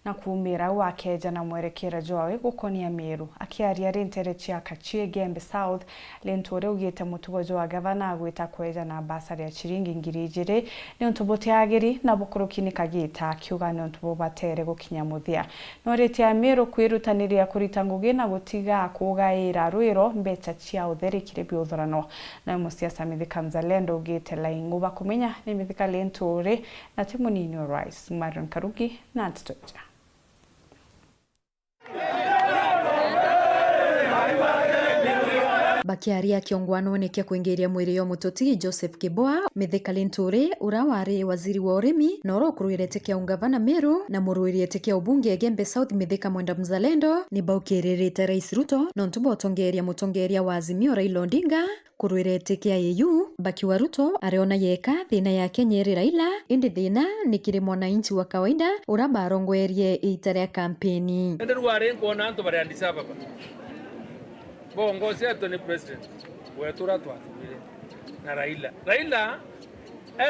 na kumira wakeja na mwerekera joawe gukonia Meru akiaria rentere cia kachie Gembe South lentore ugite mutugo joa gavana agwita kweja na basari ya chiringi ngiri 2 ni untubote ageri na bukurukini kagita akiuga ni untubo batere gukinya muthia noretia Meru kwirutaniria kurita ngugi na gutiga kugaira rwiro mbecha cia utherikire biuthurano na musiasa mithika mzalendo ugite laingu bakumenya ni mithika lentore na timunini wa Rice Maron Karuki na Ntitoja. Bakiaria kiongwano neke kuingiria mwiri yo mututi Joseph Kiboa mithika lentore urawari waziri wa urimi na urokuruirete kia ungavana Meru na muruirete kia ubunge Gembe South mithika mwenda mzalendo ni baukirerete Rais Ruto na ntubo otongeria mutongeria wa Azimio Raila Odinga kuruirete kia EU baki wa Ruto areona yeka thina ya Kenyeri Raila indi thina ni kiri mwananchi wa kawaida urabarongwerie itare ya kampeni nderu wari kuona antu bari andisaba bongo seto ni president wetura twathire na Raila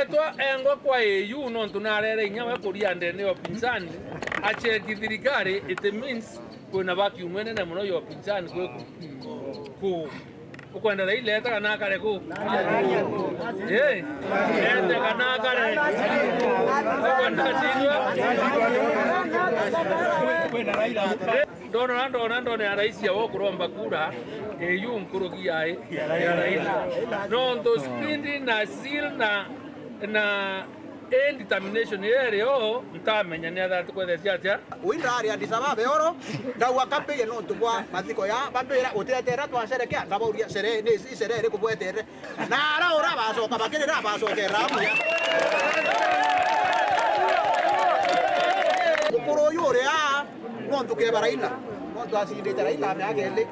eto engo kwa EU no tunarere nyawe kuria ndene opinzani ache kithirikari it means kuna baki umwene na muno yo opinzani ku ukwenda Raila eta kana kare ku eta kana kare ukwenda chizwa kwenda Raila Ndono ya rais ya wokuromba kura EU mkurugi ya Raila nondo spindi na seal na determination yereo ntamenya ni athatu kwetheria atia winda ari andisaba beoro ndawa kampege no ntubwa mathiko ya bambira utetera twacerekea ndabauria sere ni sere kubwetere na ara ora bacoka bakirira bacokera muya ukuro yure a montu ke Raila montu asindete Raila me agele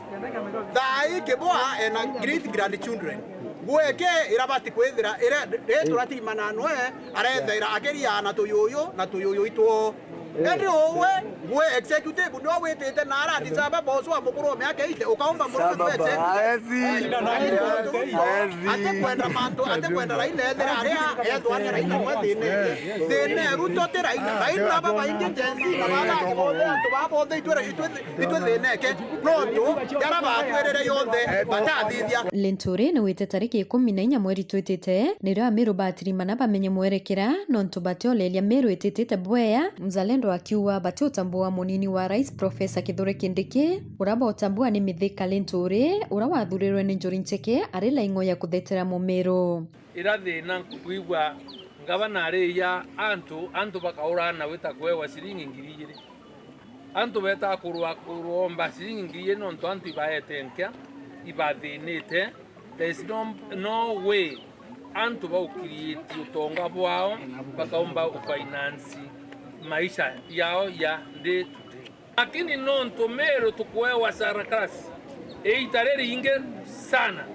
Thaa Kiboa and great grandchildren gweke irabati kwethira ire turati mananwe arethera ageria na tuyoyo itwo ende owe we executive no wetete na ara disaba boso amukuru me akeite ukaomba muru wete ate kwenda Raila ethera aria etwana Raila wathine Ruto te Raila baba ingenjensi na baba kibode antubabo itwe theneke no tu yara batwerere yothe batathithia lentore na wete tariki 14 mweri twetete nira Meru batiri mana bamenye mwerekera no ntubatolelia Meru etete bweya mzalendo akiwa batio tambua munini wa Rais Profesa Kithure Kindiki uraba otambua ni mithika lentore urawathurerwe ni Njuri Ncheke arela ingo ya kuthetera mu Meru irathina kuigwa ngavana aria antu bakaurana wita kwewa ciringi ngiri 2 antu beta kuruomba ciringi ngiri no ntu antu ibaetenkia ibathinite there is no way antu baukirieti utonga bwao bakaomba ufinance maisha yao ya day to day lakini no ntu Meru tukwewa sarakasi eitareri inge sana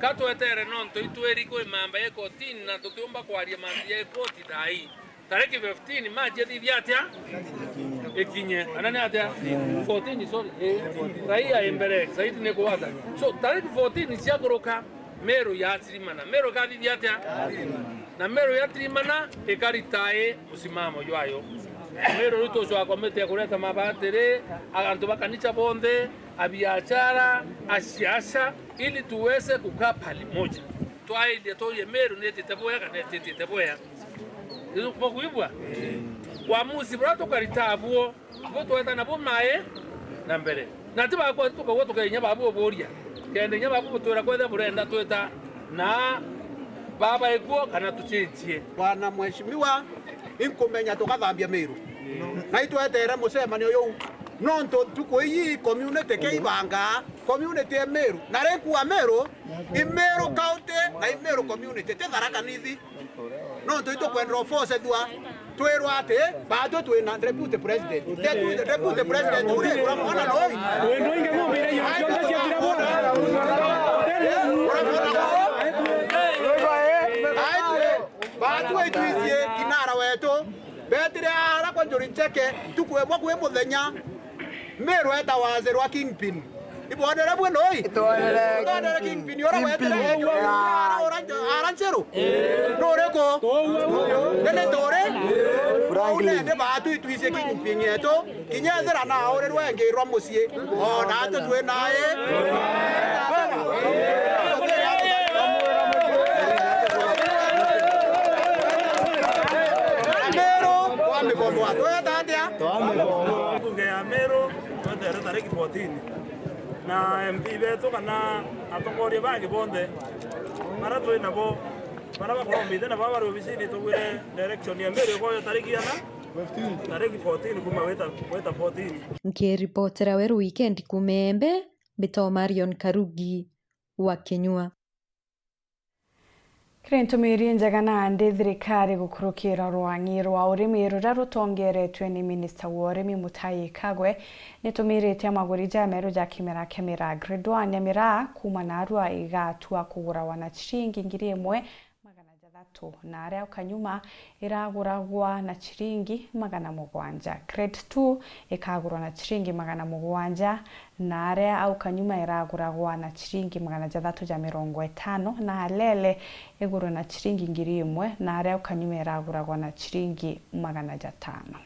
kato etere no ntu itweri ko mamba ye kotini na tutumba kwaria mamba ye koti dai tariki 15 maji dhithi atia ekinye anani atia 14 sorry raia embere zaidi ne kuwata so tariki 14 siagoroka Meru ya tirimana Meru kadhithi atia na Meru ya tirimana ekaritae musimamo ywayo Meru Ruto jwa komete ya kuleta mabatere agantu bakanicha bonde abiachara asiasa ili tuweze kukaa pamoja twaile toye Meru netiteboya kana netiteboya izo kuibwa kwa muzi brato karitabuo boto eta na bomae na mbere na tiba kwa tuko woto kenya babu boria kende nya babu twera kwetha burenda tweta na baba ekuo kana tuchinjie bwana mheshimiwa inkumenya tukathambia Meru na itwetera mucemanio yo nonto tuko iyi community ke ibanga community ya Meru na rekuwa Meru Meru county na Meru community te Tharaka Nithi nonto ito kwendro force dua twerwa ate bato twena deputy president deputy president uri kwa mwana loi wendo inge ngombe ile yote ya tirabona bato etwisie kinara weto betire ara kwa Njuri Ncheke tukwemwa kwe muthenya Meru eta wazerwa kingpin ibonere bweno oi ibonere kingpin ora wetere ara oranjero noreko dele tore nende batu itwise kingupinyeto kinyethera na ore rwengeirwa mucie ona atu twe naye Meru kwa mikondo watu tatia bunge ya Meru twendere tariki 14 na MP betu kana atongoria bangi bonde mara tu nabo mara bakombite na baba rubisini tugire direction ya Meru kwa tariki yana 15 tariki 14 kuma weta 14 Nkiripotera Weru Wikendi kumembe Bito Marion Karugi wa KINYUA. Kirentumiri njega nandi thirikari gukurukira rwangi rwa urimi rura rutongeretwe ni Minister wa urimi Mutahi Kagwe nitumirite amaguri ja Meru ja kimera kia Miraa grade 1 ya Miraa kuma narua igatua kugura wana chiringi ngiri imwe magana jathatu na aria ukanyuma iraguragwa na chiringi magana mugwanja. Grade 2 ikagurwa na chiringi magana mugwanja na aria au kanyuma iraguragwa na chiringi magana jathatu ja 50 na halele iguru na chiringi ngiri imwe na aria ukanyuma iraguragwa na chiringi magana jatano.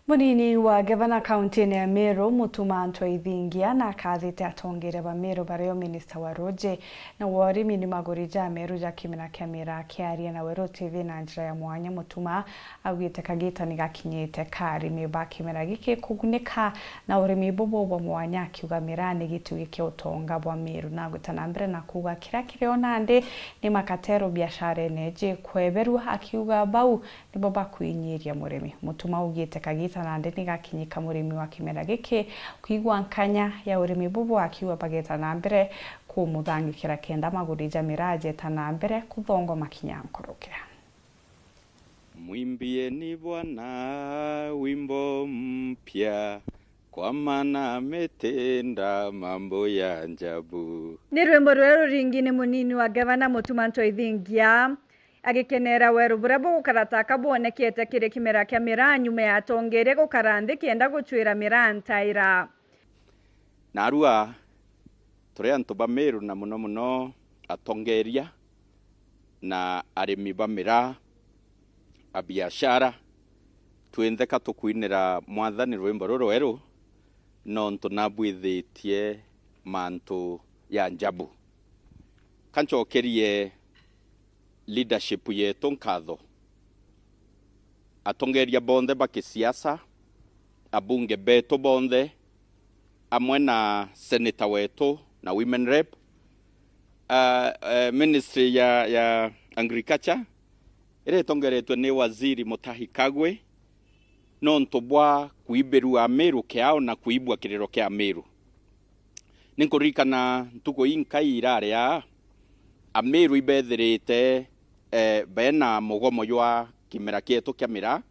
Munini wa gavana kaunti ya Meru Mutumanto Ithingia na kathite atongere ba Meru bario Minister wa Roje na warimi ni maguri ja Meru ja kimena kia Miraa kiaria na Weru TV na njira ya mwanya Mutuma agwite kagita ni gakinyite kari meba kimera giki kugunika na urimi bobo bwa mwanya kiuga Miraa ni gitu giki utonga bwa Meru na gutana mbere na kuga kira kiriona ande ni makatero biashara neje kweberu akiuga bau ni baba kuinyiria murimi Mutuma ugite kagita na ndeni gakinyika murimi wa kimera giki kuigwa nkanya ya urimi bubu akiwa bageta na mbere ku muthangikira kenda maguri ja Miraa jeta na mbere kuthongo makinyankoroke. Mwimbieni Bwana wimbo mpya kwa maana ametenda mambo ya ajabu. Ni rwimbo rweru ringine munini wa gavana Mutumanto Ithingia agikenera Weru burabo gukarata kabonekete kire kimera kia Miraa nyuma ya tongere gukarande kienda guchwira Miraa ntaira. Narua turi antu ba Meru na muno atongeria na arimi ba Miraa a biashara twendeka tukwinira mwathani rwimbo ruru weru nontu nabwithitie mantu ya njabu kanchokerie leadership yetu nkatho atongeria bonde ba kisiasa abunge beto bonde amwe na senator wetu na women rep ministry ya agriculture ire tongeretwe ni waziri Mutahi Kagwe nontu bwa kuiberu a Meru kiao na kuibwa kirero kia Meru ninkurikana ntuko inkai iraria a Meru ibetherete bena mugomo ywa kimera kietu kia Miraa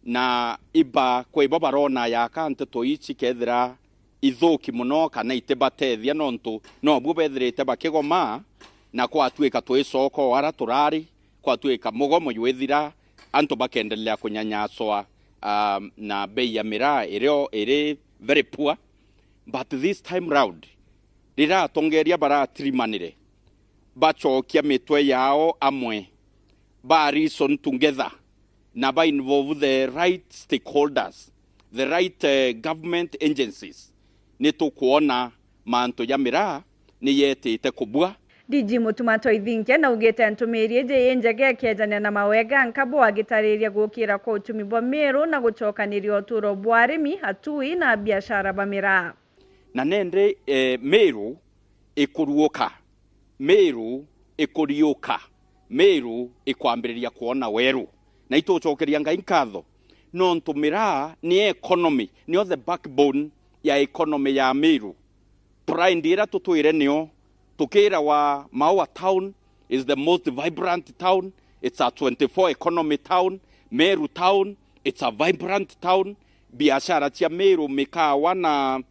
na iba kwa iba barona ya kante to ichi kethira ithuki muno kana itebatethia nontu no bwo betherete bakigoma na kwa twika twisoko ara turari kwa twika mugomo ywethira anto bakendelea kunyanyaswa na bei ya Miraa ire very poor but this time round rira tongeria bara trimanire bachokia mitwe yao amwe ba reason together na ba involve the right stakeholders the right government agencies neto kuona manto ya Miraa ni yetete kubwa. Diddy Mutumanto Ithingia na ugete ntumirie je njege kejana na mawega nkabo agitariria gukira kwa utumi bwa Meru na guchokaniria uturo bwa arimi hatui na biashara ba Miraa na nende Meru ikuruoka Meru ikuriuka Meru ikwambiriria kuona weru na ituchokeria ngai nkatho nontu Miraa ni economy ni the backbone ya economy ya Meru pride ira tutwire nio tukira wa Maua town is the most vibrant town. It's a 24 economy town. Meru town, it's a vibrant town. Biashara cia Meru mikawa na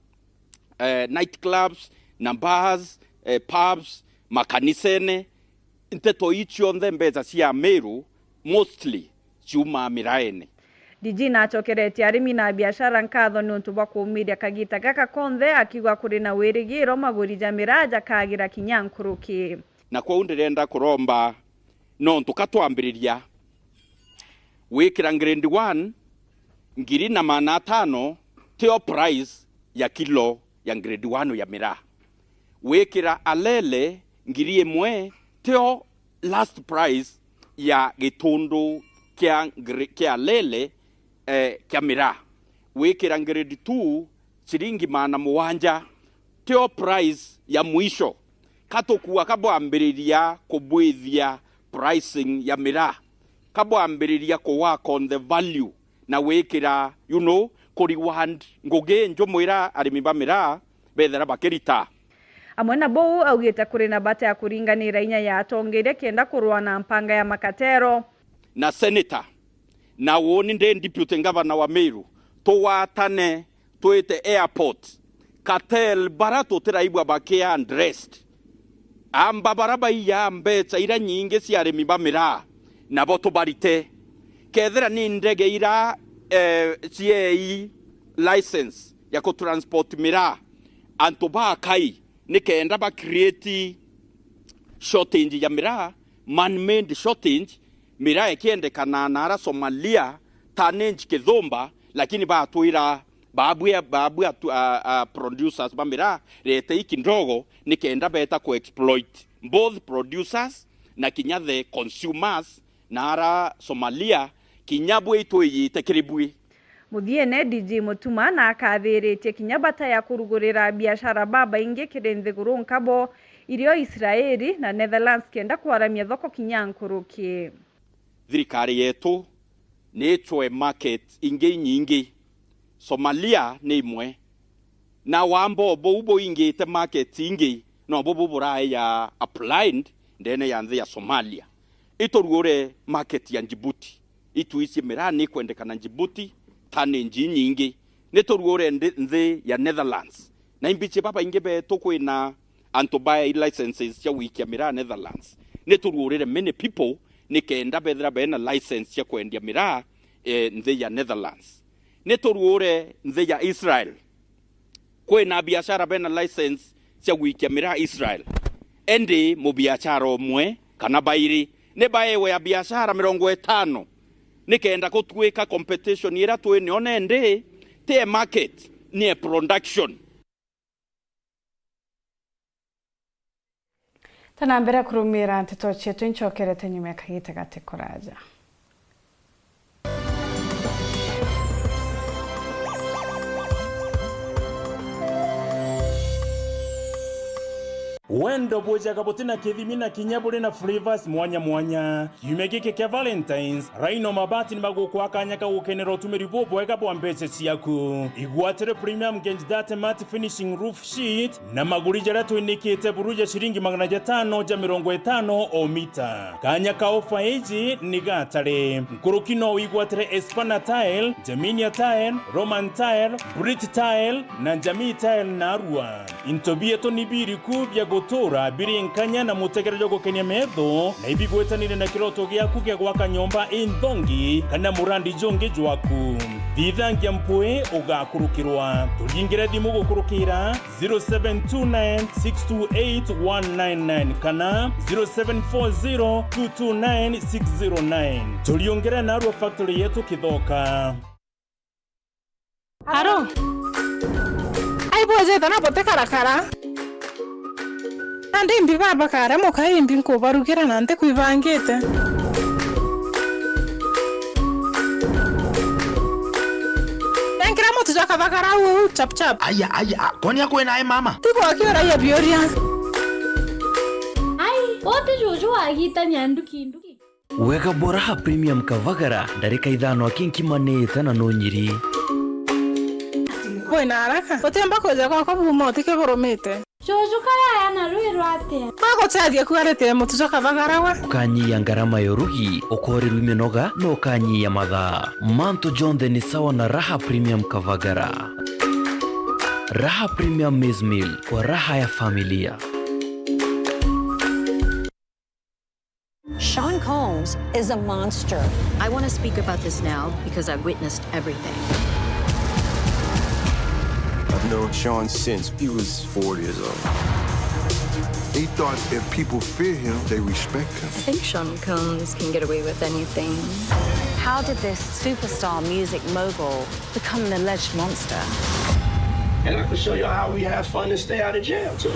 nightclubs, na bars, pubs, makanisene. Nteto ichi on them beza cia Meru mostly chuma Miraene. Diddy nacokeretie arimi na biashara nkatho nuntu bwa kuumiria kagita gaka konthe akiuga kuri na wirigiro maguri ja Miraa jakagira kinya nkuruki. Na kwa ndirenda kuromba nontu katwambiriria wikira grade 1 ngiri na mana 5 teo price ya kilo ya grade 1 ya Miraa. Wikira alele ngiri 1 teo last price ya gitundu kia alele kia Miraa. Wikira grade 2 shilingi mana 7 teo price ya mwisho. Katokuwa kabwambiriria kubwithia pricing ya Miraa. Kabwambiriria ko work on the value na wekira kuriwand ngoge njomwira arimi ba Miraa bethera bakirita. Amwe na bou augite kuri na bata ya kuringanira inya ya atongeire kienda kurwa na mpanga ya makatero. Na senator na woni nde deputy governor wa Meru twatane twite airport katel barato tiraibwa bakia undressed. Amba baraba iya mbetsa ira nyinge cia arimi ba Miraa na boto barite kethera ni ndege ira CAE license ya ko transport Miraa anto ba kai ni kenda ba create shortage ya Miraa, man-made shortage. Miraa ikiende kana nara Somalia tanenji kithomba, lakini ba tuira babu producers ba Miraa rete iki ndogo ni kenda beta ko exploit both producers na kinya the consumers nara Somalia kinyabwe itoyite kiribwe. Muthiene Diddy mutuma na akathiritie kinya bata ya kurugurira biashara baba inge kirenthi guru nkabo irio Israeli na Netherlands kenda kwaramia thoko kinya nkuruki. Thirikari yetu ni chwe market inge nyingi. Somalia ni imwe na wambo bobo ingite market ingi no bobo burai ya applied ndene ya nthi ya Somalia. Itorugure market ya Djibouti ituisi Miraa ni kwendekana Djibouti tane nyingi nitorugure nthi ya Netherlands na imbiche baba inge beto kwina antobuy licenses ya wiki ya Miraa Netherlands. Nitorugure many people ni kenda bethera bena license ya kwendia Miraa nthi ya Netherlands. Nitorugure nthi ya Israel kwina biashara bena license ya wiki ya Miraa Israel. Endi mu biashara omwe kana bairi ne baewe ya biashara 50 nikenda kutwika competition ira twene onende te market ni production. Tanambira kurumira ntito chetu nchokerete nyume kagita gate koraja. Wendo boja kabotina kithimina kinyabure na flavors mwanya yumegeke ke Valentines raino mabati ni magoko akanya ka ukenero tumeri bobo ega bwambetse ciaku igwatere premium gauge date matte finishing roof sheet na maguri jara tuinikite buruja shilingi 550 o mita kanya ka ofa eji ni gatare nkurukino igwatere Espana tile, Jaminia tile, Roman tile, Brit tile na Jamii tile na Arua intobieto nibiri kubya gotora biri nkanya na mutegerejo gukenya metho na ibigwetanire na kiroto gyaku gya gwaka nyomba indongi kana murandi jonge jwaku thithangia mpwe ugakurukirwa turingire thimu gukurukira 0729628199 kana 0740229609 tuliongera na Arua factory yetu Kithoka. Aro ai boje tana bote karakara andi mbi baba kara moka imbi nko barugera nante kwivangete Yankira moto jaka bakara chap chap aya kwani yako naye mama tiko akiora ya bioria ai bote jojo agita nyanduki wega bora premium kavagara darika idhano akinkimanete na nonyiri Boy na haraka otemba koja kwa bumo tike goromete jojo kaya yana ruiro ate Kwa tsadia kuarete moto jaka bagarawa kanyi ya ngarama yorugi okori rumenoga no kanyi ya madha manto jonde ni sawa na raha premium kavagara raha premium maize meal kwa raha ya familia. Sean homes is a monster. I want to speak about this now because I've witnessed everything. I've known Sean since he was 4 years old. He thought if people fear him, they respect him. I think Sean Combs can get away with anything. How did this superstar music mogul become an alleged monster? And I can show you how we have fun and stay out of jail, too.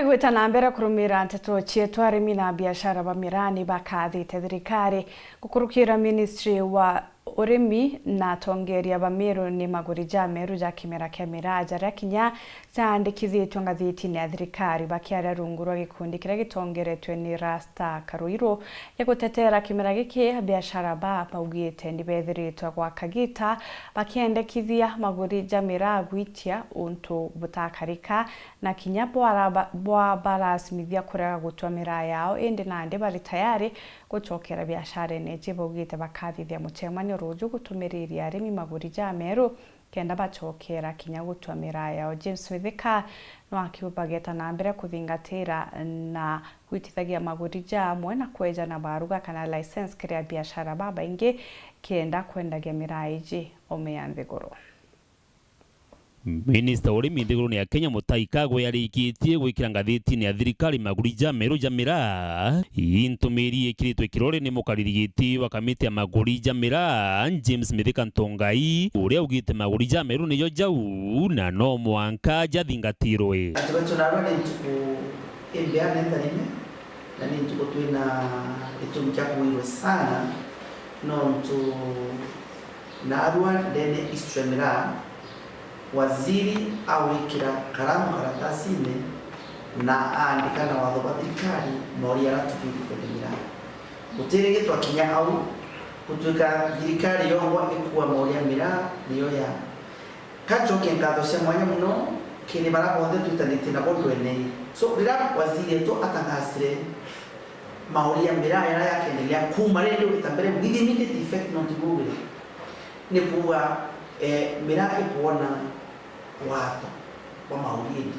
Gwita na mbere kurumira nteto cietu arimi na biashara ba Mirani bakathite thirikari gukurukira ministry wa urimi na tongeria ba Meru ni maguri ja Meru ja kimera kia Miraa jaria kinya cyandikithitwe ngathiti-ini ya thirikari bakiaria rungu rwa gikundi kiria gitongeretwe ni Rasta Karuiro ya gutetera kimera giki biashara ba baugite ndibethiritwe gwa kagita bakiendekithia maguri ja Miraa gwitia untu butakarika na kinya bwa barasmithia kurega gutwa Miraa yao indi nandi bari tayari gucokera biashara neje baugite bakathithia muchemani ruju gutumiriria arimi maguri ja Meru kenda bacokera kinya gutwa Miraa yao. James Withika no akiubageta na mbere kuthingatira na gwitithagia maguri ja na kweja na baruga kana license kiria biashara baba ingi kenda kwendagia Miraa iji omeyanthiguru. Minister urimi nthiguru ni Kenya Mutai Kagwe yarikitie gwikira ngathiti-ini ya thirikari maguri ja Meru ja Miraa intumiri ikiritwe kirore ni mukaririgiti wa kamiti ya maguri ja Miraa James Mithika Ntongai uria ugite maguri ja Meru niyo jau na no mwanka jathingatirwe atubetu na rwanda ntuku imbea nentarime na ni ntuku twina itumkia kuwirwe sana no ntu na arwa ndene istre Miraa waziri awikira karamu karatasine na andika na watho wa thirikari mori aratubirwe Miraa utirige twakinya au kutuika thirikari yongwa ikuwa mori ya Miraa niyo ya kachoke ngatho cia mwanya muno kini barabonde twitanite na bondo ene so rira waziri eto atangasire mori ya Miraa yakendelea kuma rero itambere with immediate effect not google ni kuwa Miraa ikuona watho wa maurindi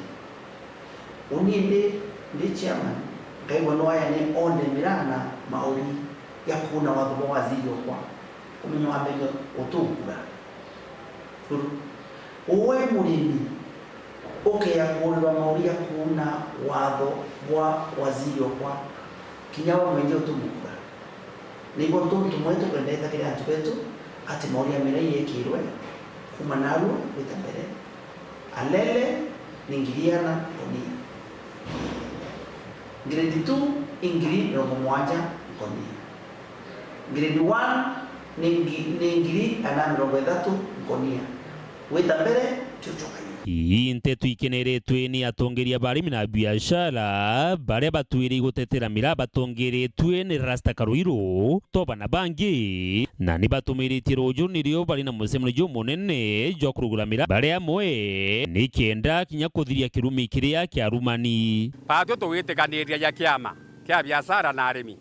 uninde ndi chairman kaiwa no aya ni onde Miraa na mauri ya kuna watho wa waziri kwa umenyo ambenyo utungura uwe murimi ya kuona mauri ya kuna watho wa waziri kwa kinyawa mwenye utungura nigo tuntu mwetu kwendeta kile atubetu ati mauri ya Miraa yekirwe kumanaru bitambere alele ningiriana konia grade 2 ingiri nongo mwanja konia grade 1 ningiri ana nongo Ithatu konia witambere chuchoka Nteto ikeneretwe ni atongeria barimi na biashara baria batwiri gutetera Miraa batongeretwe ni Rasta Karuiro toba na bangi na ni batumiritie ruju nirio bari na musemero munene jo kurugura Miraa baria amwe ni kenda kinya kuthiria kirumi kiria kia rumani patio tuwitiganiria ya kiama kia biashara na arimi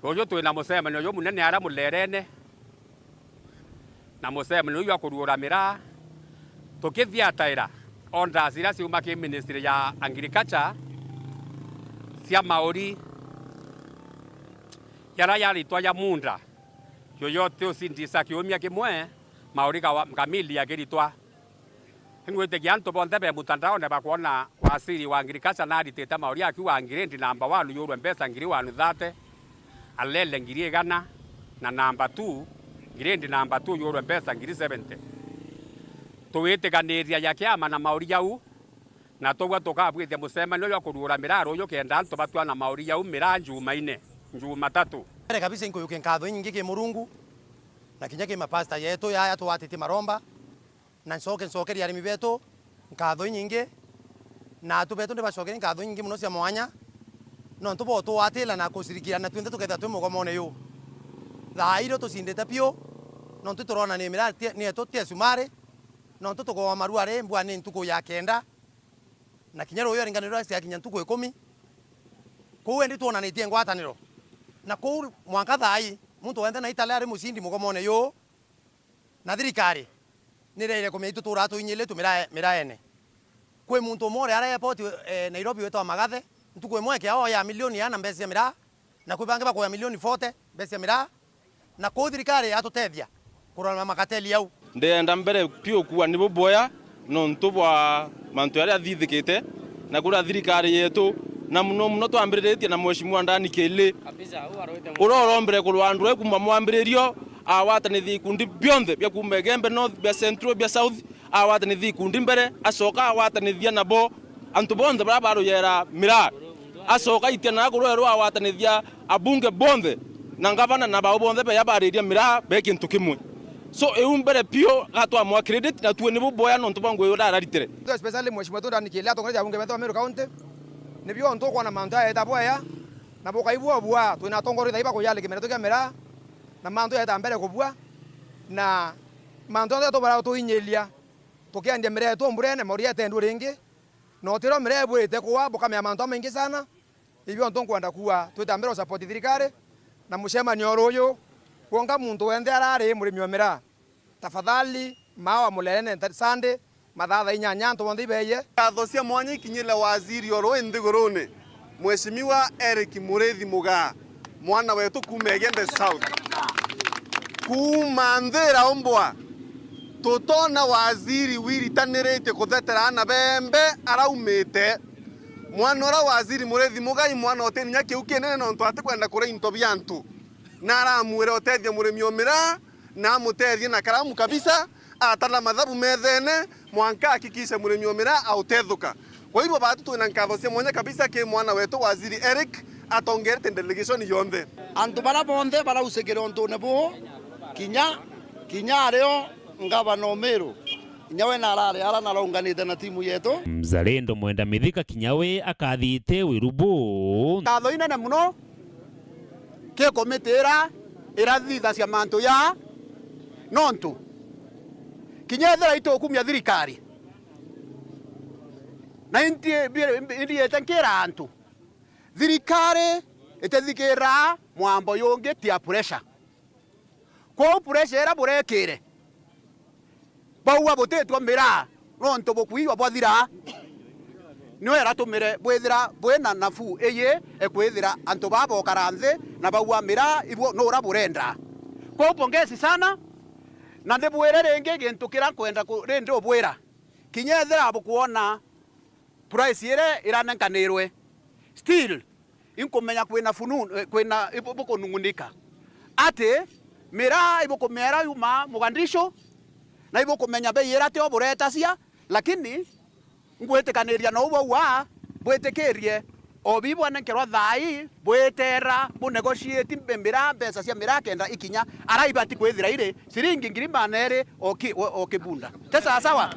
ruju twina musemero jo munene ara mulerene na musemero yo kurugura Miraa tukithiataira onda zira ciuma ki ministry ya agriculture cia mauri yara yaritwa ya munda yoyote usindisa kiumia kimwe mauri kamili yagiritwa ngwite gianto bonde be mutandao ne bakuona wasiri wa agriculture na ariteta mauri akiwa ngirendi namba 1 yoro mbesa ngiri 130 alele ngiri gana na namba 2 ngirendi namba 2 yoro mbesa ngiri 70 tuwitiganiria ya kiama na mauri yau na togwa tukabwithia musemano yo kurura Miraa ruyu kenda antu batwa na mauri yau Miraa njuma-ine njuma 3 kabisa inko nkatho nyingi ki murungu na kinya ki mapasta yetu ya twatite maromba na nsokeria arimi betu nkatho nyingi na tubetu ndi bacokeri nkatho nyingi muno cia mwanya no ntubo twatila na kusirikirana twende tuketha twi mugomone yu thairo tusindite pio no tuturona ni Miraa ni etu tie sumare no tutuko maruare mbwa ni ntuko ya kenda na kinyaro yo ringaniro cia kinya ntuko 10 kuwe ndi tuona ni tie ngwataniro na kou mwanka thai muntu wende na itale ari musindi mugomone yo na thirikari nireire kumia tutura tuinyile tumiraene kwe muntu more ara airport Nairobi wetwa magathe ntuku imwe kia oya milioni ana mbesi ya Miraa na kwe bange bakoya milioni 40 mbesi ya Miraa na kou thirikari atutethia kurana makateli yau ndenda mbere pio kuwa nibo boya no ntubwa mantu yari athithikite na kura thirikari yetu na muno twambiritie na mheshimiwa ndani kele kabisa urorombere kurwandu ekuma mwambiririo awatanithi kundi byonthe bya kuma Gembe North bya Central bya South awatanithi kundi mbere asoka awatanithia nabo antu bonthe barabaro yera Miraa asoka itena kurwerwa awatanithia abunge bonthe na ngavana na bao bonthe be yabariria Miraa be kintu kimwe so eumbere pio gatwa mwa credit na tuwe nibo boya no ntubango yo raritere especially mheshimiwa ndani kele atongoria abunge beto Meru County nibyo ntoko na mantu ya etaboya na bokaibwa bwa twina tongori thaiba ko yale kimereto kya Miraa na mantu ya tambere kubwa na mantu ya to bara to inyelia tokiandia Miraa to mburene moria tendu ringi no tiro Miraa bwete kwa bokamya mantu mengi sana ibyo ntongo anda kuwa twitambero support thirikari na mushema ni oroyo kuonga muntu wende arare murimi wa Miraa tafadhali mawa mulene Sunday mathatha inyanya ntu bondi beye atho cia mwanya kinyile waziri oro nthigurune mheshimiwa Eric Mureithi Mugaa mwana wetu kuma Gembe South kuma nthira ombwa tutona waziri wiritanirite kuthetera ana bembe araumite mwana ora waziri Mureithi Mugaa mwana otenya kiu kinene no ntu atikwenda kura into byantu na aramwire otethia murimi wa Miraa na amutethie na karamu kabisa atala mathabu methene mwanka akikisha murimi wa Miraa autethuka kwa hivyo batu twina nkatho cia mwanya kabisa ke mwana wetu waziri Eric atongerete delegation yonthe antu bara bonthe bara usekere ontu nebo kinya ario ngavana Meru Kinyawe na arare ara naraunganite na timu yetu mzalendo mwenda mithika Kinyawe akathite wirubu katho inene muno ke komitira irathitha cia mantu ya nontu kinyethera itokumia thirikari na ndiete nkira antu thirikari itethikira mwambo yungi tia pressure kwa pressure era burekire baua botetwa Miraa nontu bukuiwa bwathira no era tumire bwethira bwena nafu eye ekwethira antu babo karanthe na baua Miraa ibwo no ura burenda kwa pongezi sana na ndibwire ringi gintukira kwenda rindi obwira kinyethera bukuona price ire iranenkanirwe still inkumenya kwina fununu kwina ibukunungunika ate Miraa ibukumera yuma mugandisho na ibukumenya bei ira te oburetacia lakini ngwetekaniria no wa bwetekerie obibwa nenkerwa thai bwetera bu negotiate Miraa mbeca cia Miraa kenda ikinya araibati kwithira ire siringi ngiri manere okibunda tesa sawa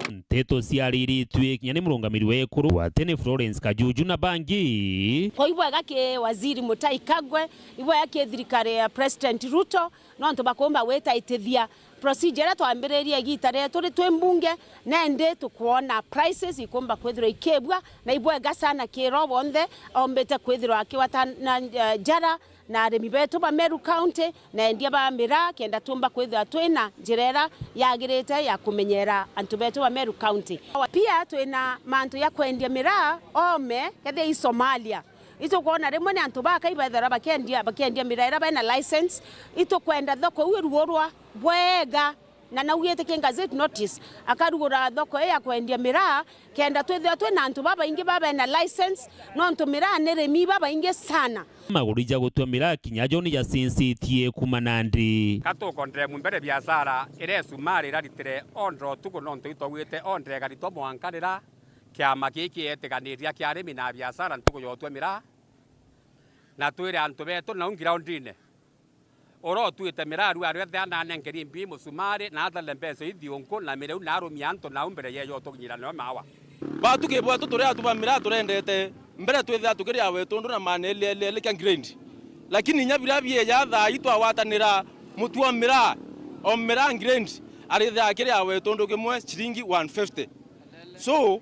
nteto ciariritwe kinya ni murungamiri wekuru wa tene Florence Kajuju na bangi kwa hivyo gake waziri Mutai Kagwe hivyo yake thirikari ya President Ruto no nto bakomba weta itethia procedure twambiriria gitare turi twembunge nende tukuona prices ikomba kwithira ikebwa na ibwega sana kiro bonthe ombete kwithira akiwata na jara na arimi betu ba Meru County na endia ba Miraa kenda tumba kwithira twina njirera yagirite ya kumenyera antu betu ba Meru County pia twina mantu ya kwendia Miraa ome kethe Somalia ito kuona rimwe ni antu bakaibethera bakendia Miraa ira bena license ito kwenda thoko wirurwa bwega na naugite kengazeti notice akarugura thoko ya kwendia Miraa kenda twithia twina antu baba ingi baba na license no antu Miraa neremi baba ingi sana magurija gutwa Miraa kinya joni ya sensitie kumanandi kato kontre mumbere biashara ire sumari raritire ondro tuko nonto itogwite ondre garito mwankarira kiama giki eteganiria kia arimi na biashara ntuko yotwe Miraa na twire antu betu na ungira ondine oro tuite Miraa ru aru thana nenkeri mbi musumari na atha lembeso ithionko na mireu na arumi antu na umbere yeyo tukinyira no mawa batu ke bwatu tore atuba Miraa turendete mbere twithe atukiria wetundu na manele kya grind lakini nyabira bie ya Thaa Ithatu awatanira mutu wa Miraa o Miraa grind arithe akiria wetundu kimwe shilingi 150 so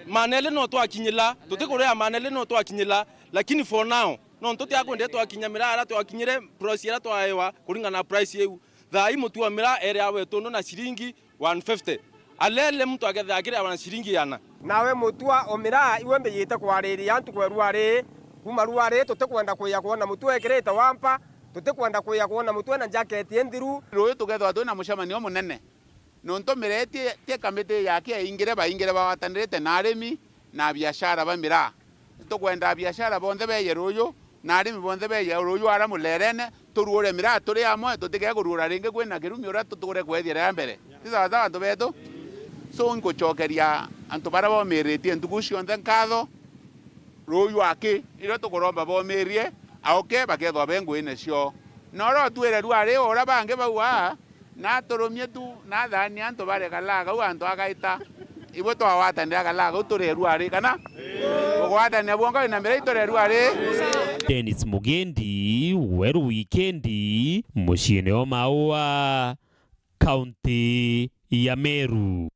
manele no twakinyila tutikuria manele no twakinyila lakini for now no tutiakwende twakinya Miraa ara twakinyire price ira twaewa kuringana na price yeu thai mutu wa Miraa area wetu na shilingi 150 alele mtu agethagira wana shilingi yana nawe mutua o Miraa iwe mbiyite kwariria antu kweru ari kuma ruari tutikwenda kuya kuona mutu ekirite wampa tutikwenda kuya kuona mutu na jacket enthiru ruyu tugethwa twina mucemanio munene nonto Miraa tie kamiti yake ingire bawatanirite na arimi na biashara ba Miraa tukwenda biashara bonthe beye ruyu na arimi bonthe beye ruyu ara mulerene turuore Miraa turi amwe tutige kurura ringi kwina kirumi ura tutugure kwethira ya mbere tisawa antu betu so nkuchokeria antu bara bomiritie ntugu cionthe nkatho ruyu aki iro tukuromba bomirie aoke bakethwa bengwine cio noro twire ruari ora bange baua na turumie tu na thani antu bare kalaga u antu agaita ibo twawatanira kalaga uturi ruari kana ugwatanira bonga na mbere itore ruari Dennis Mugendi, Weru Wikendi, muciini o Maua, kaunti ya Meru.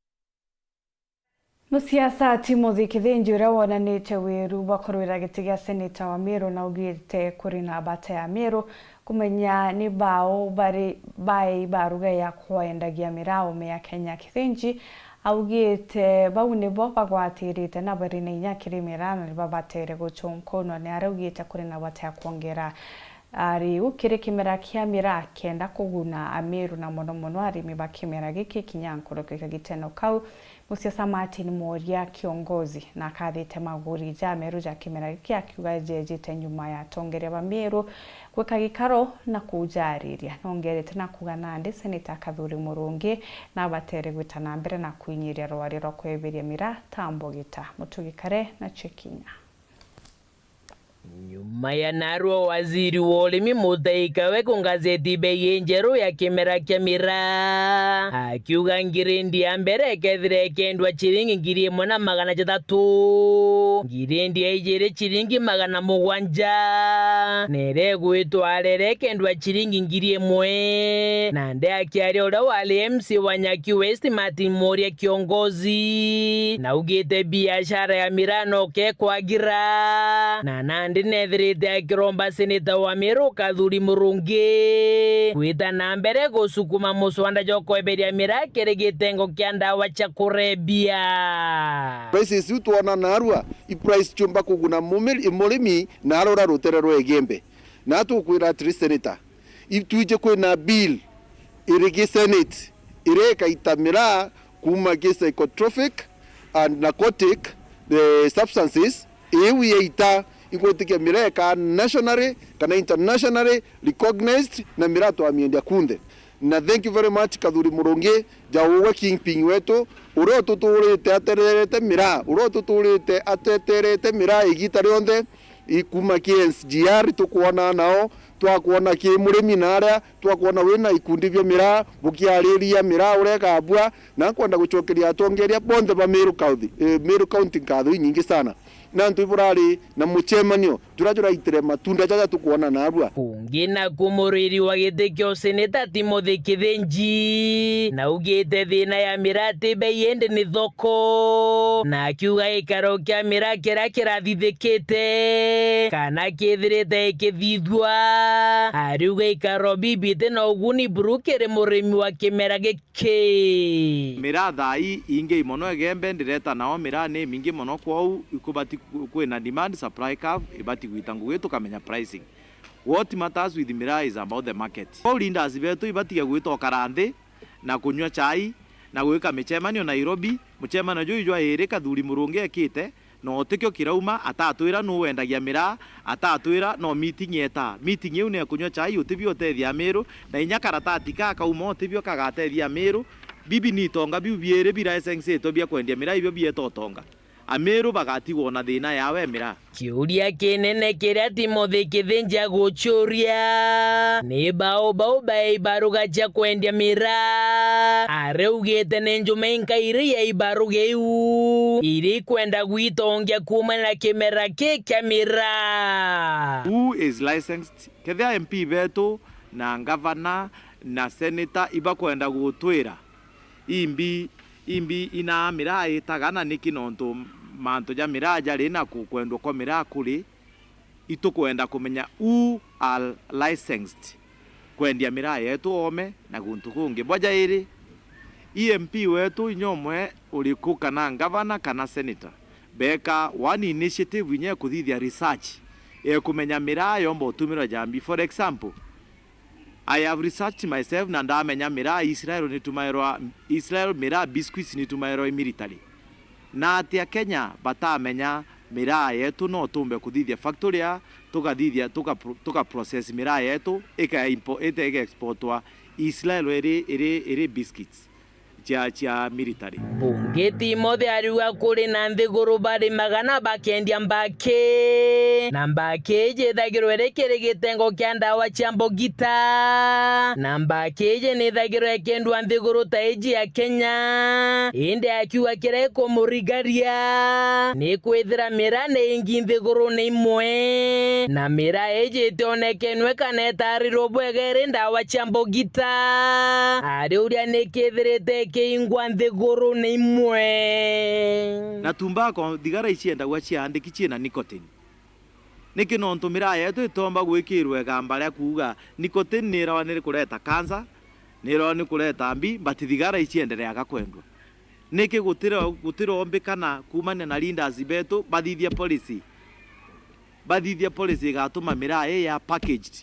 Musiasa Timothy Kithinji uria wonanite wiru bakorwira giti gia seneta wa Meru na ugite kuri na bata ya Meru kumenya ni bao bari bai baruga ya kwendagia Miraa ya Kenya. Kithinji augite bau nibo bagwatirite na bari na inyakiri Miraa na babatere guchonkono ni araugite kuri na bata ya kuongera ari ukire kimera kia Miraa kenda kuguna Ameru na mono arimi bakimera giki kinyankoro kigiteno kau musiasa Martin Moria kiongozi na kathite maguri ja Meru ja kimera giki akiuga jejite nyuma ya tongere ba Meru gweka gikaro na kujariria nongerete na kugana ndi seneta Kathuri Murungi na batere gwitana mbere na kwinyiria rwari ro kweberia Miraa tambogita mutugikare na chekinya. Nyuma ya narwo waziri wa ulimi Mutaikawe ku ngazeti bei njeru ya kimera kia Miraa akiuga ngirindi ya mbere kethire kendwa chiringi ngiri mwana magana 3 ngirindi ya ijere chiringi magana 7 nere gwitwarere kendwa chiringi ngiri 1 na nde akiari ura wale MC wa Nyaki West Martin Moria kiongozi na ugite biashara ya Miraa no ke kwagira na nandi nethirite akiromba seneta wa Meru Kathuri Murungi kwita na mbere gusukuma muswanda jokweberia Miraa kirigitengo kia ndawa cha kurebia prices utwana narua I price chumba kuguna murimi na arora rutere rwe gembe na tukwira tri senator ituje kwina bill irigi senate ireka ita Miraa kuma gisa psychotropic and narcotic substances ewi ita ikotikia Miraa ka nationally kana internationally recognized na Miraa to amiendia kunde na thank you very much Kathuri Murungi jauwa kingpin wetu uro tuturite aterete Miraa uro tuturite ateterete Miraa igita rionde ikuma KSGR tukuona nao twakuona ki murimi naria twakuona wina ikundi bya Miraa bukiariria Miraa ureka abua na kwenda guchokeria atongeria bonde ba Meru County Meru County kadhu nyingi sana na ntuiburari na muchemanio turajura itire matunda jaja tukuona narua kungina kumuriri wa gitekio seneta Timothy Kithinji na ugite thina ya Miraa bei ende ni thoko na akiuga ikaro kia Miraa kirathithikite kana kithirite ikithithwa ariuga ikaro bibite na uguni burukere murimi wa kimera giki Miraa thai inge imono egembe ndireta nao Miraa ni mingi mono kwau ikubati kwina demand supply curve ibati gwitangu gwitu kamenya pricing. What matters with Miraa is about the market. All leaders betu ibati gwito karande na kunywa chai na gwika michemanio Nairobi muchemanio jujwa ere Kathuri Murungi ekite no tikyo kirauma atatwira no wendagia Miraa atatwira no meeting eta meeting yu ne kunywa chai utibio tethia Meru na inya karatati ka kauma utibio kagatethia Meru bibi ni tonga bibiere bira sense bia kwendia Miraa ibio bieto tonga Ameru bagatigwo na thina yawe Miraa kiuria kinene kiria Timothy Kithinji aguchuria ni bao bai baruga cha kwendia Miraa areugite ne njume nkairi ya ibaruga iu iri kwenda gwitongia kuma na kimera kia Miraa. Who is licensed kethia MP betu na governor na senator ibakwenda gutwira imbi ina Miraa itagana niki nonto manto ja Miraa jari na kwendwa kwa Miraa kuri itukwenda kumenya who are licensed kwendia miraa yetu ome na guntu kungi boja iri EMP wetu inyomwe uliku kana governor kana senator beka one initiative inye kuthithia research kumenya miraa yombo tumira jambi. For example, I have researched myself na ndamenya miraa Israel miraa biscuits nitumairwa military na atia Kenya batamenya miraa yetu no tumbe kuthithia factory ya tuka process miraa yetu ika exportwa Israel iri biscuits cha military. Bungeti mothe ariuga kuri na nthiguru bari magana bakendia mbake na mbake jethagirwo erekere gitengo kia ndawa cia mbogita na mbake je nithagirwo ekendwa nthiguru ta iji ya Kenya inde akiuga kire kumurigaria ni kwithira miraa ni ingi nthiguru ni imwe na miraa eje tionekenwe kana etarirwo bwegere ndawa cia mbogita ari uria ni kithirite keingwa nthiguru ni imwe na tumbako thigara icienda gwa ciandiki ciena nicotine niki nontu miraa yetu itomba gwikirwe gamba kuuga nicotine ni rawa ni kureta cancer ni rawa ni kureta mbi but thigara iciendereaga kwendwa niki gutiro ombi kana kumane na leaders betu bathithia policy gatuma miraa ya packaged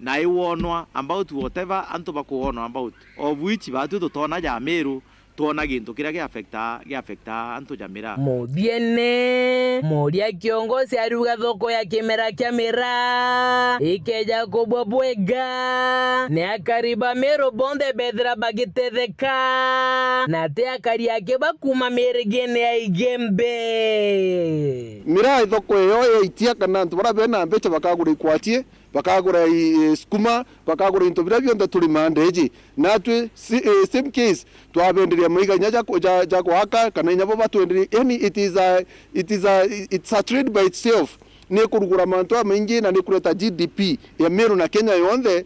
na iwonwa about whatever antu bakuwonwa about of which batu tutona ja Meru tuona gintu kira gi affecta antu ja miraa. Muthiene moria kiongozi aruga thoko ya kimera kia miraa ikeja kubwabwega ne akariba Meru bonde bethra bagitetheka na te akari yake bakuma merigene ya igembe miraa thoko yo itia kana antu bara bena mbecha bakagura ikwatie bakagura skuma bakagura into bira bionda tuli mandeji na tu same case twabenderia maiganya ja kwaka kana nyabo batwenderia yani it's a trade by itself ni kurugura mantu maingi na ni kureta GDP ya Meru na Kenya yonde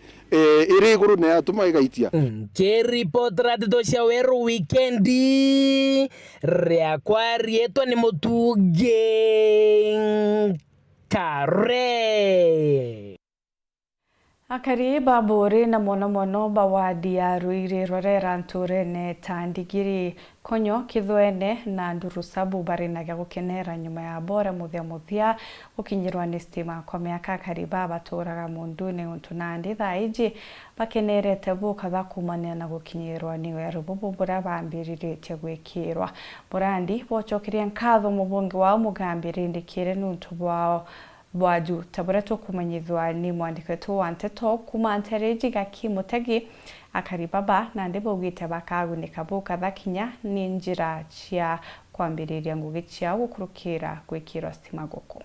iri iguru na atuma igaitia ke report ratito cia Weru Wikendi ria kwarieto ni mutuge kare akari babore na mono bawadi ya ruire rorera nture ne tandigiri konyo kithwene na ndurusabu bari na gukenera nyuma ya bora muthia ukinyirwa ni stima kwa miaka kariba baturaga mundune untunandi thaiji bakenerete buka bakumania na gukinyirwa ni Weru bubura bambirire gwikirwa burandi bochokiria nkatho mubungi wa mugambire ndikire nuntu bwao bwaju tabureto kumanyithwa ni mwandiko wetu wa Nteto kuma Ntereji Gaki Mutegi akari baba na ndebo ugite bakagunika buka bakinya ni njira cia kwambiriria ngugi cia gukurukira gwikirwa stima goko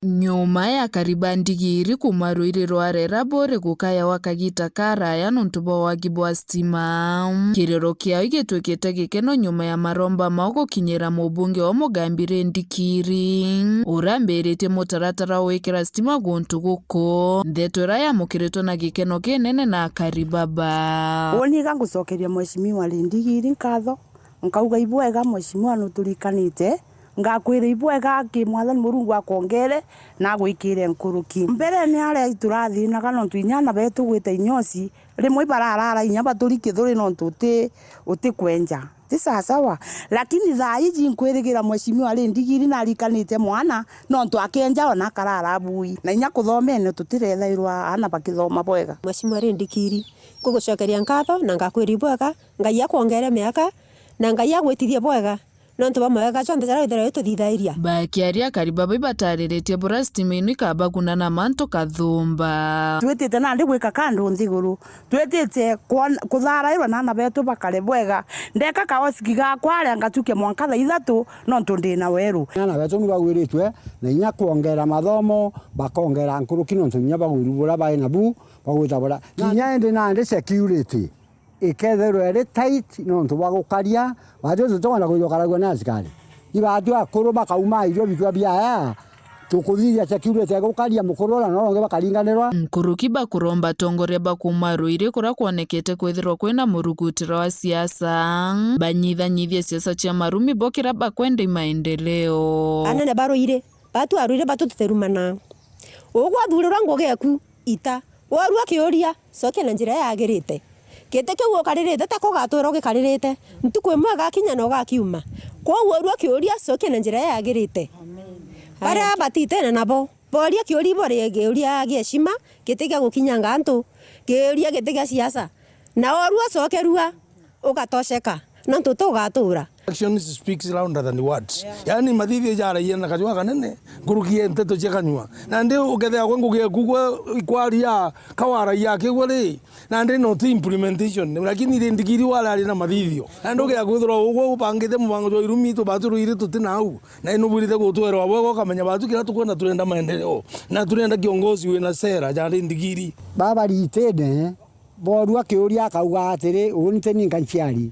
nyuma ya kariba ndigiri kumaruirirwo arera bore gukaya wakagita karaya nontubo wagibwa stima kirero kiao igitwikite gikeno nyuma ya maromba mao gukinyira mubunge wa mugambire ndikiri urambirite mutaratara wikira stima guntu guko ndetora ya mukireto na gikeno kinene na karibaba woniga ngucokeria mweshimiwa Ndigiri nkatho nkauga ibwega mweshimiwa nuturikanite ngakwira ibwega kimwathani Murungu akongere na gwikire nkuruki mbere ni aria iturathina kana twinyana betu gwita inyosi rimwe bararara inya baturi kithuri no ntuti utikwenja tisa sawa lakini thaa iji nkwirigira mweshimiwa Ndigiri na rikanite mwana no ntu akenja ona karara bui na inya kuthomene tutirethairwa ana bakithoma bwega mweshimiwa Ndigiri ngugucokeria nkatho na ngakwira ibwega ngai akongere miaka na ngai agwitithie bwega nontu bamwega chonde chara ithera yetu thithairia bakiaria karibaba ibatariretie bura stima ino ikamba kunana manto kathumba twetete na ndi gwika kandu nthiguru twetete kutharairwa na ana betu bakare bwega ndeka kaosiki gakwa aria ngatuke mwanka Thaa Ithatu nontu ndina Weru ana betu ni bagwiritwe na inya kuongera mathomo bakongera nkuruki nontu nya bagwirubura baina bu bagwita bura kinya ndi na ndi security iketherwo eri tight nontu bagukaria bajo tutona kuyokaragwa na askari ibatu akuru bakauma irio bitwa bia tukuthiria security gukaria mukurora no nge bakaringanirwa nkuruki bakuromba tongoria bakumaruire kura kuonekete kwithirwa kwina murugutiro wa siasa banyithanyithie siasa cia marumi bokira bakwenda maendeleo anene baroire batu aruire batu tuterumana ugwa thurura ngogeku ita warua kiuria soke na njira yagirite kete kiu karirite ta ko gatwero gikaririte ntuku imwe gakinya no gakiuma kwa warua kiuria soke na njira yagirite bara batite nabo boria kiuri bore geuria gieshima gitiga gukinya ngantu geuria gitiga siasa na warua soke rua ugatosheka na ntutu gatura. Action speaks louder than words. Yani madhithi jara yena kajwa kanene ngurukie nteto chekanywa na ndi ukethea kwengugia kugwa ikwaria kawara yake gwari na ndi no implementation lakini ile ndigiri wala ali na madhithio na ndoge ya gwithira ugwo upangite mubango jo irumi to baturu ire tutinau na ino burite gutwera wabwo kamenya batu kira tukwenda turenda maendeleo na turenda kiongozi wena sera jari ndigiri baba ritene borua kiuria kauga atiri unite ninkanchiari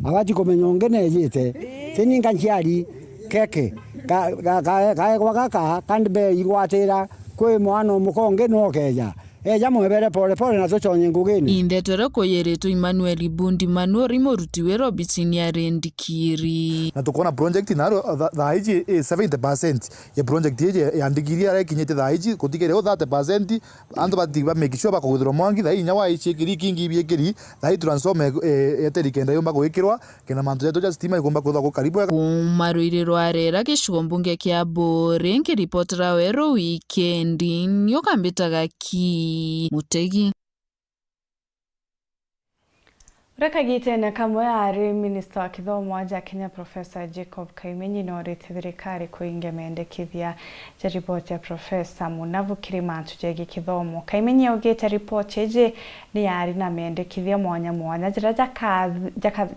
abati komenya ngene yete teninga nchiari keke ka kwa kaka kandbe igwatira kwe mwana mukonge no keja eja mwebere pole pole na tochonye ngugeni indetera koyereto Emmanuel Bundi Manuel Moruti wero bitini arendikiri na tukona project naro Thaa Iji 70% ya project yeje yandikiri ara kinyete Thaa Iji kutigere 30% ando batiba make sure bakugithiro mwangi Thaa Inya wa ichi kiri kingi biekiri Thaa transform eteri kenda yomba gwikirwa kena mantu yeto ja stima igomba kutha ko karibu maruiriro arera kishugo mbunge kya Borengi reportera Weru Wikendi nyokambitaga ki Mutegi Rekagite na kamwe ari Minister wa Kithomo wa Kenya Professor Jacob Kaimenyi no thirikari kuingia mendekithia ja report ya Professor Munavu Kirimantu jegi Kithomo Kaimenyi augite report eje ni ari na mendekithia mwanya jira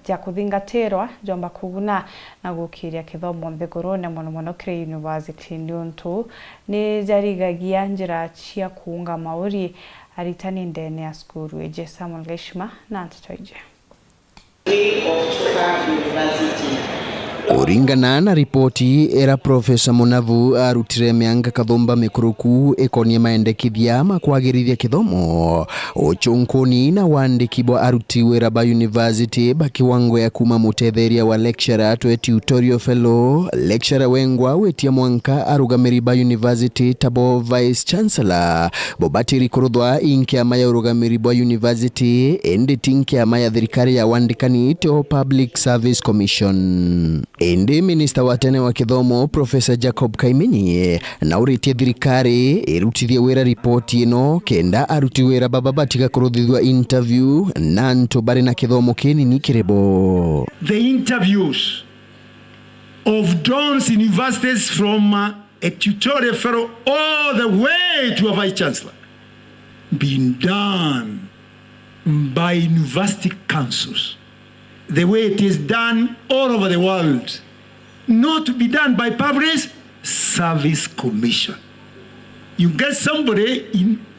ja kuthingatirwa jomba kuguna na gukiria Kithomo nthigurune muno kire university nuntu ni jarigagia njira cia kuunga mauri aritani ndene ya skuru eje Samuel Geshima na ntitoije Kuringana na ripoti era Professor Munavu arutire mianga kathomba mikuruku ekonie maendekithia makwagirithia kithomo uchunkuni na wandiki bwa aruti wera ba university bakiwango ya kuma mutetheria wa lecturer to tutorial fellow lecturer wengwa wetia mwanka arugamiri ba university tabo vice chancellor bobatiri kurudwa inke amaya arugamiri ba university ende tinke amaya thirikari ya wandikani to Public Service Commission. Ende Minister wa tene wa Kithomo Professor Jacob Kaimenyi na uritie thirikari irutithie wera report ino kenda aruti wera baba batika kuruthithwa interview na nto bari na kithomo kinini kirebo. The interviews of John's universities from a tutorial fellow all the way to a vice chancellor being done by university councils. The way it is done all over the world, not to be done by Public Service Commission. You get somebody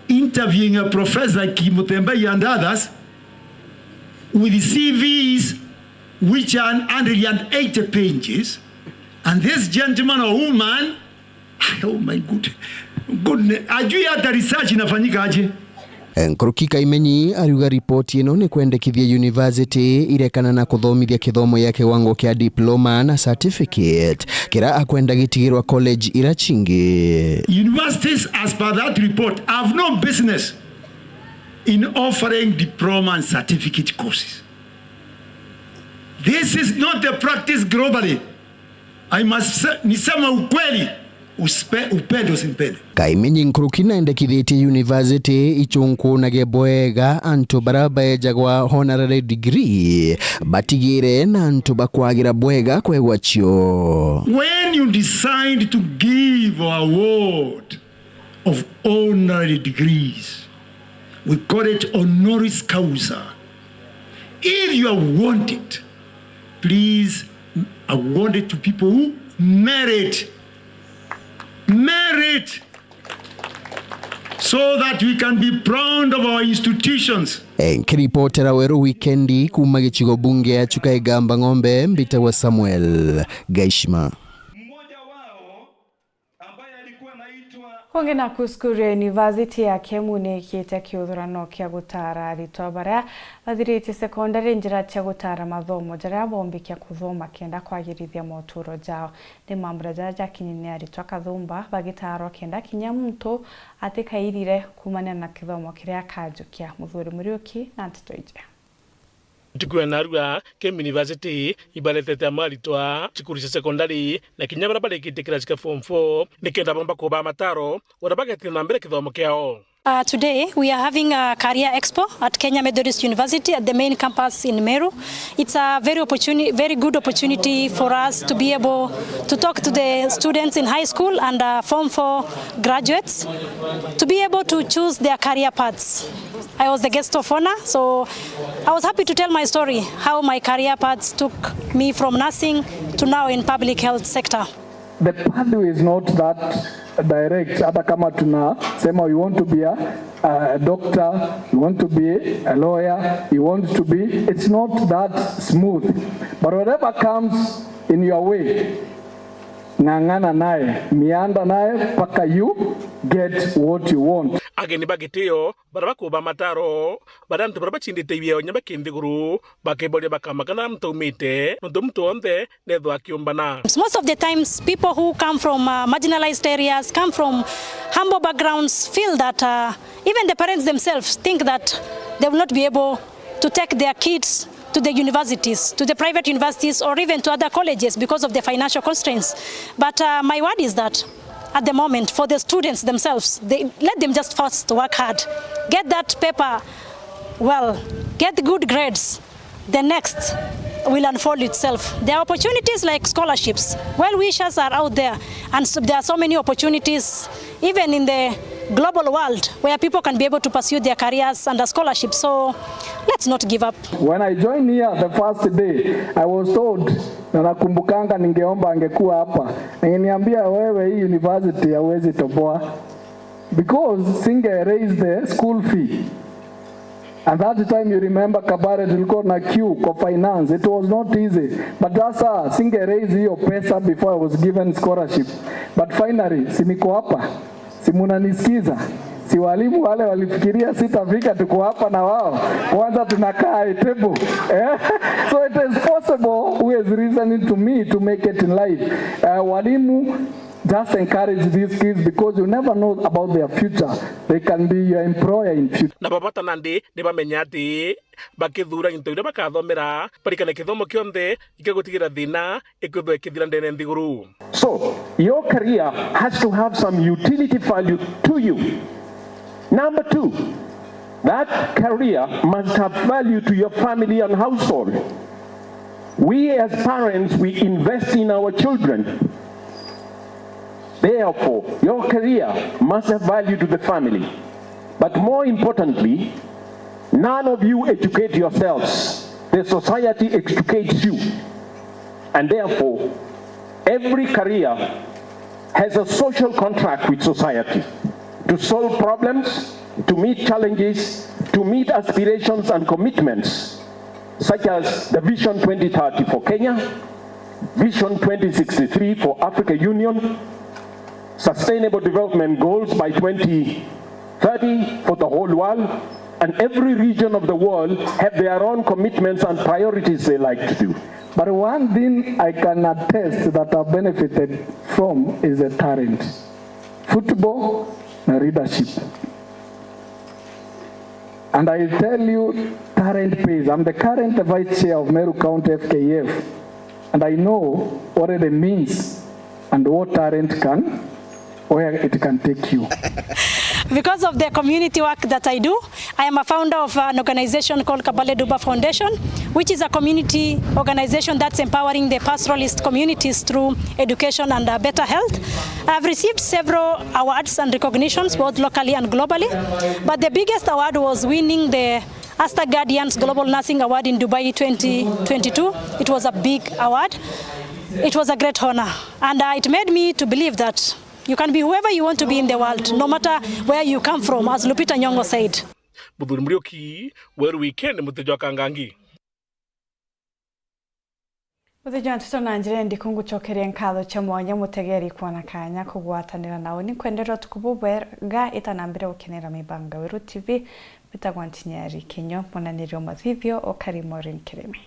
interviewing a professor like Mutembai and others with CVs which are 180 pages, and this gentleman or woman, oh my goodness, ajui hata research inafanyika aje. Nkuruki Kaimenyi ariuga ripoti ino ni kwendekithia university irekana na kuthomithia kithomo ya kiwango kia diploma na certificate kira akwenda gitigirwa college irachingi. Universities as per that report have no business in offering diploma and certificate courses. This is not the practice globally. I must nisema ukweli. Upende usimpende. Kaimenyi nkuruki na endekithite university ichunku na geboega antu baraba jagwa honorary degree batigire na antu bakwagira bwega kwegwachio. When you decide to give an award of honorary degrees, we call it honoris causa. If you award it, please award it to people who merit so that we can be proud of our institutions. Nkiripotera Weru Wikendi kuma gichigo bunge ya Chukaigamba Ng'ombe mbita wa Samuel Gaishima. Honge na kuskure University ya Kemu ni kiete kiuthurano kia gutara arito baria bathirite secondary njira cia gutara mathomo jaria bombi kia kuthoma kenda kwagirithia moturo jao ni mambura jaja kinyini arito akathumba bagitaro kenda kinya muntu atikairire kumania na kithomo kiria kajukia Muthuri Muriuki na Ntitoije. Tukue narua Kemu University ibaletete amaritwa chikuru cia secondary na kinya bara barekite class ka form 4 nikenda bomba kuba mataro urabagete na mbere kithomo kiao. Today we are having a career expo at Kenya Methodist University at the main campus in Meru. It's a very good opportunity for us to be able to talk to the students in high school and form 4 graduates to be able to choose their career paths. I was the guest of honor, so I was happy to tell my story, how my career paths took me from nursing to now in public health sector. The pathway is not that direct. Hata kama tunasema you want to be a doctor, you want to be a lawyer, you want to be, it's not that smooth. But whatever comes in your way, ngangana nae, mianda nae, paka you get what you want. Ageni bagiteo baraba kuba mataro badantu baraba chindite ibyo nyamba kindiguru bakebole bakamakana mtumite mtumtonde nedo akiombana. Most of the times people who come from marginalized areas, come from humble backgrounds, feel that even the parents themselves think that they will not be able to take their kids to the universities, to the private universities or even to other colleges because of the financial constraints. But my word is that at the moment, for the students themselves, let them just first work hard. Get that paper well, get good grades. The next will unfold itself. There are opportunities like scholarships. Well-wishers are out there, and so there are so many opportunities, even in the global world, where people can be able to pursue their careers under scholarships. So let's not give up. When I joined here the first day, I was told, na nakumbukanga ningeomba angekuwa hapa, ningeniambia wewe hii university hauwezi toboa, because singe raise the school fee. And that time you remember Kabare tulikuwa na queue kwa finance. It was not easy. But sasa singe raise hiyo pesa before I was given scholarship. But finally siniko hapa. Simunanisikiza. Si walimu wale walifikiria sitafika tuko hapa na wao. Kwanza tunakaa table. So it is possible who is reasoning to me to make it in life. Walimu just encourage these kids because you never know about their future. They can be your employer in future. Na babata nandi ne bamenyati bakithura into ira bakathomera parikana kithomo kionde ikagutigira thina ikutho ikithira ndene ndiguru. So your career has to have some utility value to you. Number 2, that career must have value to your family and household. We as parents, we invest in our children. Therefore, your career must have value to the family. But more importantly, none of you educate yourselves. The society educates you. And therefore, every career has a social contract with society to solve problems, to meet challenges, to meet aspirations and commitments, such as the Vision 2030 for Kenya, Vision 2063 for Africa Union, Sustainable Development Goals by 2030 for the whole world, and every region of the world have their own commitments and priorities they like to do. But one thing I can attest that I've benefited from is a talent. Football and leadership. And I tell you, talent pays. I'm the current vice chair of Meru County FKF, and I know what it means and what talent can, where it can take you. Because of the community work that I do, I am a founder of an organization called Kabale Duba Foundation, which is a community organization that's empowering the pastoralist communities through education and better health. I've received several awards and recognitions, both locally and globally, but the biggest award was winning the Asta Guardians Global Nursing Award in Dubai 2022. It was a big award. It was a great honor, and it made me to believe that you can be whoever you want to be in the world, no matter where you come from, as Lupita Nyong'o said. Muthuri Muriuki, Weru Wikendi Thaa Ithatu. Muthenya tutona njire ndi kungucokeria nkatho cha mwanya mutegeri kuona kanya kugwatanira nawe ni kwendera tukububega itanambire gukenera mibanga Weru TV bitagwa NTINYARI KINYUA munanirio mathithio o Karimorin Kiremi.